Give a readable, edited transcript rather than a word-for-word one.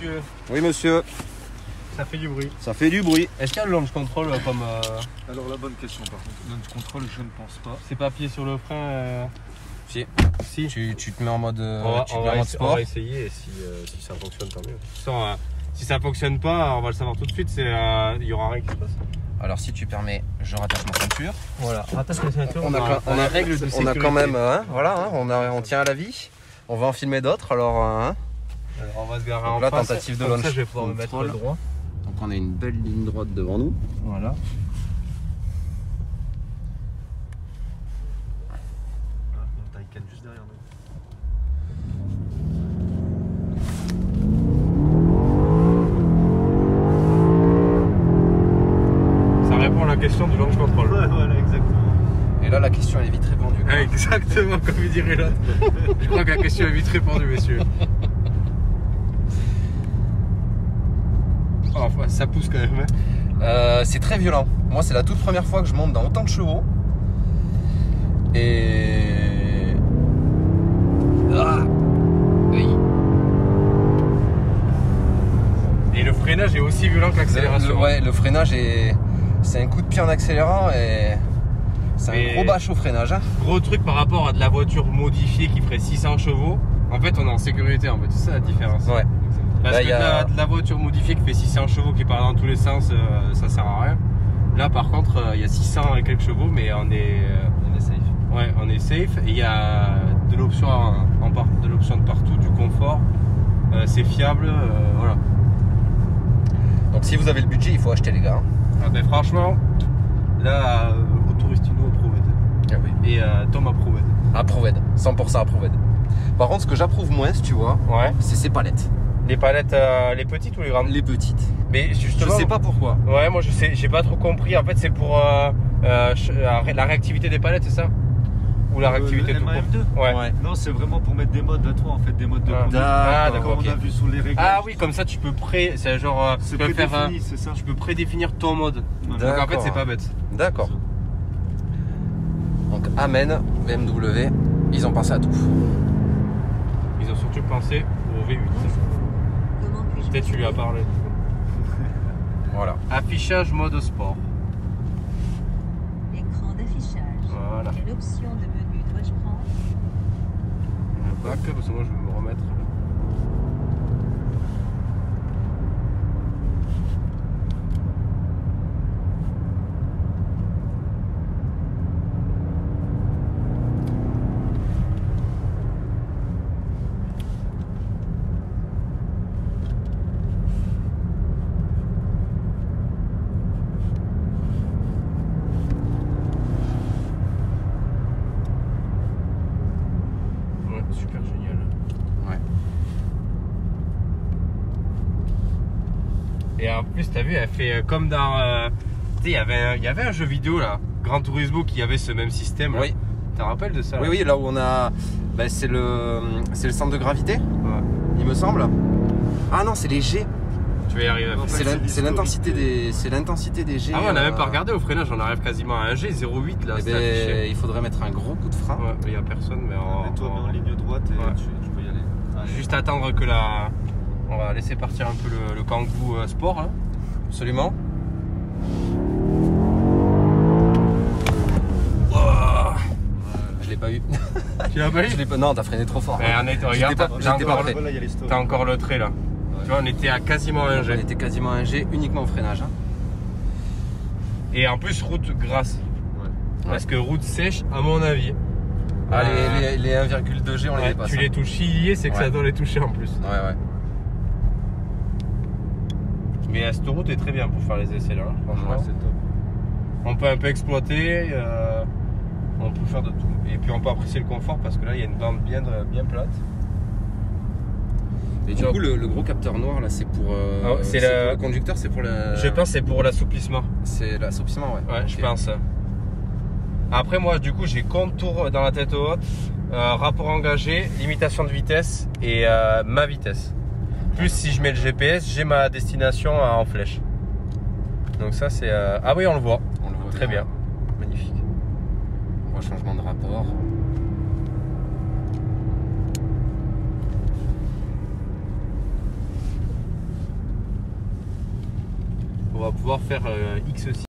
monsieur. Oui, monsieur. Ça fait du bruit. Ça fait du bruit. Est-ce qu'il y a le launch control comme. Alors la bonne question par contre. Launch control, je ne pense pas. C'est pas appuyé sur le frein Si. Si. Tu te mets en mode, On sport. va essayer et si ça fonctionne, tant mieux. De toute façon, si ça fonctionne pas, on va le savoir tout de suite. Il y aura rien qui se passe. Alors si tu permets, je rattache ma ceinture. Voilà, rattache la ceinture. On a règle de sécurité. On a quand même, voilà, on tient à la vie. On va en filmer d'autres, alors. Alors on va se garer en là, face. tentative de Comme launch ça, je vais pouvoir me mettre control. droit. Donc on a une belle ligne droite devant nous. Voilà. On Taycan juste derrière nous. Ça répond à la question du launch control. Ouais, voilà, exactement. Et là, la question elle est vite répondue. Ah, exactement, comme il dirait l'autre. Je crois que la question est vite répondue, messieurs. Oh, enfin, ça pousse quand même. C'est très violent. Moi, c'est la toute première fois que je monte dans autant de chevaux. Et. Ah oui. Et le freinage est aussi violent que l'accélération. Ouais, le freinage est. C'est un coup de pied en accélérant et. C'est un gros bâche au freinage. Hein. Gros truc par rapport à de la voiture modifiée qui ferait 600 chevaux. En fait, on est en sécurité, en fait. C'est ça la différence. Ouais. Parce Là, que de la voiture modifiée qui fait 600 chevaux qui part dans tous les sens, ça sert à rien. Là, par contre, il y a 600 et quelques chevaux, mais on est safe. Ouais, on est safe. Et il y a de l'option de l'option de partout, du confort. C'est fiable, voilà. Donc, si vous avez le budget, il faut acheter, les gars. Ah ben, franchement, là, Autoristino approuvé. Ah oui. Et Tom approuvé. Approuvé. 100% approuvé. Par contre, ce que j'approuve moins, si tu vois, Ouais. c'est ces palettes. Les palettes, les petites ou les grandes? Les petites. Mais justement, Je sais pas pourquoi. Ouais, moi je sais, j'ai pas trop compris. En fait, c'est pour la réactivité des palettes, c'est ça? Ou la réactivité le tout court? MAM2 Ouais. Non, c'est vraiment pour mettre des modes à toi en fait, des modes de conduite. D'accord, Comme on a vu sous les réglages. Ah oui, comme ça tu peux c'est genre C'est tu peux faire prédéfini, c'est ça. tu peux prédéfinir ton mode. Donc en fait, D'accord. c'est pas bête. D'accord. Donc, amen, BMW, ils ont pensé à tout. Ils ont surtout pensé au V8. Comment puis-je Peut-être tu lui as parlé. Voilà. Affichage mode sport. Écran d'affichage. Voilà. Quelle option de menu dois-je prendre? Le bac, parce que moi je vais me remettre. Ouais, super génial. Ouais. Et en plus, t'as vu, elle fait comme dans. Tu sais, il y avait un jeu vidéo là, Gran Turismo, qui avait ce même système. Oui. Tu te rappelles de ça? Oui, là? oui, là où on a. Ben, c'est le centre de gravité, Ouais. il me semble. Ah non, c'est les G. Tu vas y arriver. En fait, C'est c'est l'intensité l'historique. des G. Ah ouais, on n'a même pas regardé au freinage, on arrive quasiment à 1G, 0,8 là, Eh c'est ben, affiché. il faudrait mettre un gros coup de frein. Ouais, il n'y a personne, mais Mets-toi bien en ligne droite et Ouais. tu peux y aller. Allez. juste attendre que la. On va laisser partir un peu le Kangoo Sport là. Absolument. Je l'ai pas eu. Tu l'as pas eu? Je l'ai pas. Non, t'as freiné trop fort. Mais on est, regarde, pas- t'as j'étais pas encore, prêt. Voilà, il y a les stories. t'as encore le trait là. Tu vois, on était à quasiment un On G. était quasiment un G uniquement au freinage. Hein. Et en plus, route grasse. Ouais. Parce que route sèche, à mon avis. Ah, les 1,2 G, on les ouais, dépasse. tu les touches liés, c'est que Ouais. ça doit les toucher en plus. Ouais, ouais. Mais cette route est très bien pour faire les essais là, hein, franchement. Ouais, c'est top. On peut un peu exploiter, on peut faire de tout. Et puis on peut apprécier le confort parce que là il y a une bande bien plate. Et du Donc- coup, le gros capteur noir là, c'est pour. Ah, c'est pour le- le conducteur, c'est pour le. Je pense que c'est pour l'assouplissement. C'est l'assouplissement, ouais. Ouais, je Ok. pense. Après moi du coup j'ai contour dans la tête haute, rapport engagé, limitation de vitesse et ma vitesse. Plus si je mets le GPS, j'ai ma destination en flèche. Donc ça c'est... Ah oui on le voit. On le voit Très bien. Magnifique. On voit changement de rapport. va pouvoir faire X6.